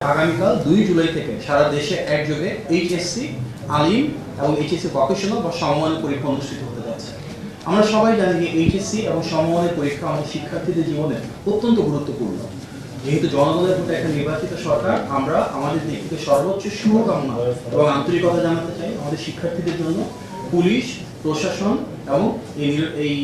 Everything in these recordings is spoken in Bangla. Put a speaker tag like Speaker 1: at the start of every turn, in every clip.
Speaker 1: আগামীকাল 2 জুলাই থেকে সারা দেশে একযোগে এইচএসসি আলিম এবং এইচএসসি ভোকেশনাল বা সমমানের পরীক্ষা অনুষ্ঠিত হতে যাচ্ছে। আমরা সবাই জানি যে এইচএসসি এবং সমমানের পরীক্ষা আমাদের শিক্ষার্থীদের জীবনে অত্যন্ত গুরুত্বপূর্ণ। যেহেতু জনগণের ভোটে একটা নির্বাচিত সরকার, আমরা আমাদের দিক থেকে সর্বোচ্চ শুভকামনা এবং আন্তরিকতা জানাতে চাই আমাদের শিক্ষার্থীদের জন্য। পুলিশ, প্রশাসন এবং এই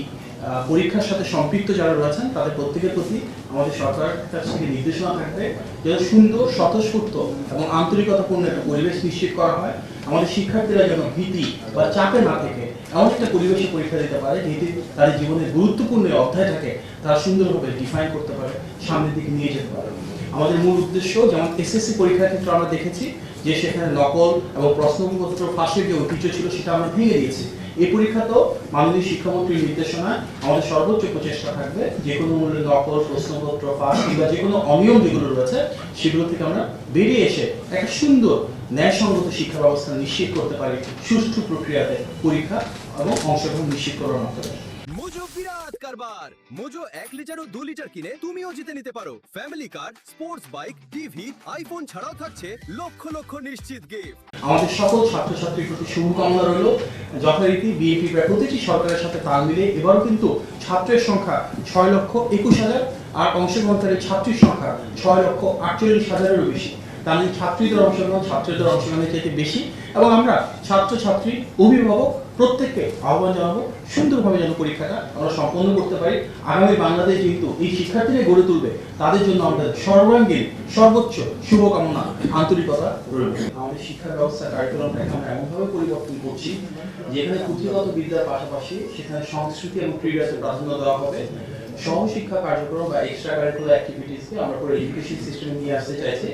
Speaker 1: পরীক্ষার সাথে সম্পৃক্ত যারা রয়েছেন তাদের প্রত্যেকের প্রতি আমাদের সরকারের কাছ থেকে নির্দেশনা থাকবে যেন সুন্দর, স্বতঃস্ফূর্ত এবং আন্তরিকতাপূর্ণ একটা পরিবেশ নিশ্চিত করা হয়। আমাদের শিক্ষার্থীরা যেন ভীতি বা চাপে না থেকে এমন একটা পরিবেশে পরীক্ষা দিতে পারে যেটি তাদের জীবনের গুরুত্বপূর্ণ অধ্যায় থাকে তারা সুন্দরভাবে ডিফাইন করতে পারে, সামনের দিকে নিয়ে যেতে পারে। আমাদের মূল উদ্দেশ্য, যেমন এসএসসি পরীক্ষার ক্ষেত্রে আমরা দেখেছি যে সেখানে নকল এবং প্রশ্নপত্র ফাঁসের যে ঐতিহ্য ছিল সেটা আমরা ভেঙে দিয়েছি। এই পরীক্ষাতেও মাননীয় শিক্ষামন্ত্রীর নির্দেশনায় আমাদের সর্বোচ্চ প্রচেষ্টা থাকবে যে কোনো মূল্যে নকল, প্রশ্নপত্র ফাঁস কিংবা যে কোনো অনিয়ম যেগুলো রয়েছে সেগুলো থেকে আমরা বেরিয়ে এসে একটা সুন্দর ন্যায়সঙ্গত শিক্ষা ব্যবস্থা নিশ্চিত করতে পারি সুষ্ঠু প্রক্রিয়াতে পরীক্ষা এবং অংশগ্রহণ নিশ্চিত করার মাধ্যমে।
Speaker 2: মোজো বিরাট কারবার। মোজো 1 লিটার ও 2 লিটার কিনে তুমিও জিতে নিতে পারো ফ্যামিলি কার, স্পোর্টস বাইক, টিভি, আইফোন ছাড়াও থাকছে লক্ষ লক্ষ নিশ্চিত গিফট।
Speaker 1: আমাদের সকল ছাত্রছাত্রীর প্রতি শুভকামনা রইল। যথারীতি বিএনপি প্রায় প্রতিটি সরকারের সাথে তাল মিলিয়ে এবারও কিন্তু ছাত্রের সংখ্যা 6,21,000 আর অংশগ্রহণকারী ছাত্রীর সংখ্যা 6,48,000-এরও বেশি। তার মানে ছাত্রীদের অংশগ্রহণের চাইতে বেশি। এবং আমরা ছাত্রছাত্রী, অভিভাবক প্রত্যেককে আহ্বান জানাবো সুন্দরভাবে যেন পরীক্ষাটা আমরা সম্পন্ন করতে পারি। আগামী বাংলাদেশ যেহেতু এই শিক্ষার্থীরা গড়ে তুলবে, তাদের জন্য আমাদের সর্বাঙ্গীন সর্বোচ্চ শুভকামনা, আন্তরিকতা রইল। আমাদের শিক্ষা ব্যবস্থা কারিকুলামটাকে আমরা এমনভাবে পরিবর্তন করছি যেখানে পুঁথিগত বিদ্যার পাশাপাশি সেখানে সংস্কৃতি এবং ক্রীড়াতে প্রাধান্য দেওয়া হবে। সহশিক্ষা কার্যক্রম বা এক্সট্রা কারিকুলার অ্যাক্টিভিটিসকে আমরা পুরো এডুকেশন সিস্টেমে নিয়ে আসতে চাইছি।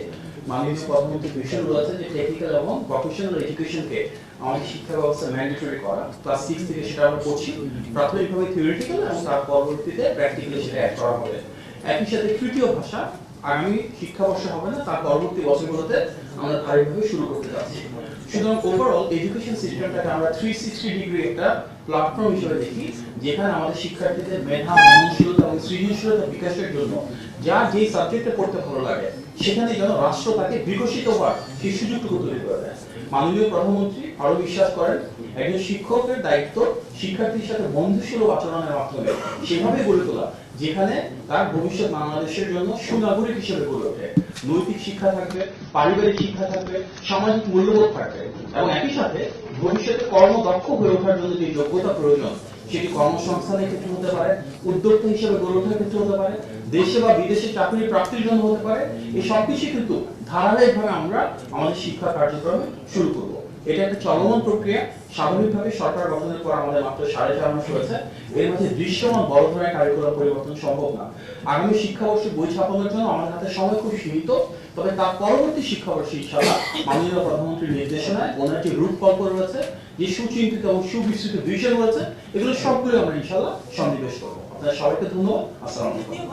Speaker 1: মাননীয় প্রধানমন্ত্রী বিষয় রয়েছে যে টেকনিক্যাল এবং ভোকেশনাল এডুকেশনকে আমাদের শিক্ষা ব্যবস্থা ম্যান্ডেটরি করা। ক্লাস 6 থেকে সেটা আমরা করছি, প্রাথমিকভাবে থিওরিটিক্যাল এবং তার পরবর্তীতে প্র্যাকটিক্যালি সেটা অ্যাড করা হবে। একই সাথে তৃতীয় ভাষা আগামী শিক্ষাবর্ষে হবে না, তার পরবর্তী বছরগুলোতে আমরা ধারাবাহিকভাবে শুরু করতে যাচ্ছি। সুতরাং ওভারঅল এডুকেশন সিস্টেমটাকে আমরা 360 ডিগ্রি একটা প্ল্যাটফর্ম হিসেবে দেখি যেখানে আমাদের শিক্ষার্থীদের মেধা, মননশীলতা এবং সৃজনশীলতা বিকাশের জন্য যার যেই সাবজেক্টে পড়তে ভালো লাগে সেখানে যেন রাষ্ট্র তাকে বিকশিত হওয়ার সেই সুযোগটুকু তৈরি করে দেয়। মাননীয় প্রধানমন্ত্রী আরো বিশ্বাস করেন একজন শিক্ষকের দায়িত্ব শিক্ষার্থীর সাথে বন্ধুসুলভ আচরণের মাধ্যমে সেভাবে গড়ে তোলা যেখানে তার ভবিষ্যৎ বাংলাদেশের জন্য সুনাগরিক হিসেবে গড়ে ওঠে। নৈতিক শিক্ষা থাকবে, পারিবারিক শিক্ষা থাকবে, সামাজিক মূল্যবোধ থাকবে এবং একই সাথে ভবিষ্যতে কর্মদক্ষ হয়ে ওঠার জন্য যে যোগ্যতা প্রয়োজন সেটি কর্মসংস্থানের ক্ষেত্রে হতে পারে, উদ্যোক্তা হিসেবে গড়ে ওঠার ক্ষেত্রে হতে পারে, দেশে বা বিদেশে চাকরি প্রাপ্তির জন্য হতে পারে। এই সবকিছু কিন্তু ধারাবাহিকভাবে আমরা আমাদের শিক্ষা কার্যক্রমে শুরু করব। এটা একটা চলমান প্রক্রিয়া। স্বাভাবিকভাবে সরকার গঠনের পর আমাদের মাত্র 4.5 মাস হয়েছে। এর মধ্যে দৃশ্যমান বড় ধরনের কারিকুলাম পরিবর্তন সম্ভব না। আগামী শিক্ষাবর্ষে বই ছাপানোর জন্য আমাদের হাতে সময় খুব সীমিত। তবে তার পরবর্তী শিক্ষাবর্ষে ইনশাআল্লাহ মাননীয় প্রধানমন্ত্রীর নির্দেশনায় ওনার যে রূপকল্প রয়েছে, যে সুচিন্তিত এবং সুবিস্তৃত ভিশন রয়েছে, এগুলো সবগুলো আমরা ইনশাআল্লাহ সন্নিবেশ করবো। আপনাদের সবাইকে ধন্যবাদ। আসসালামু আলাইকুম।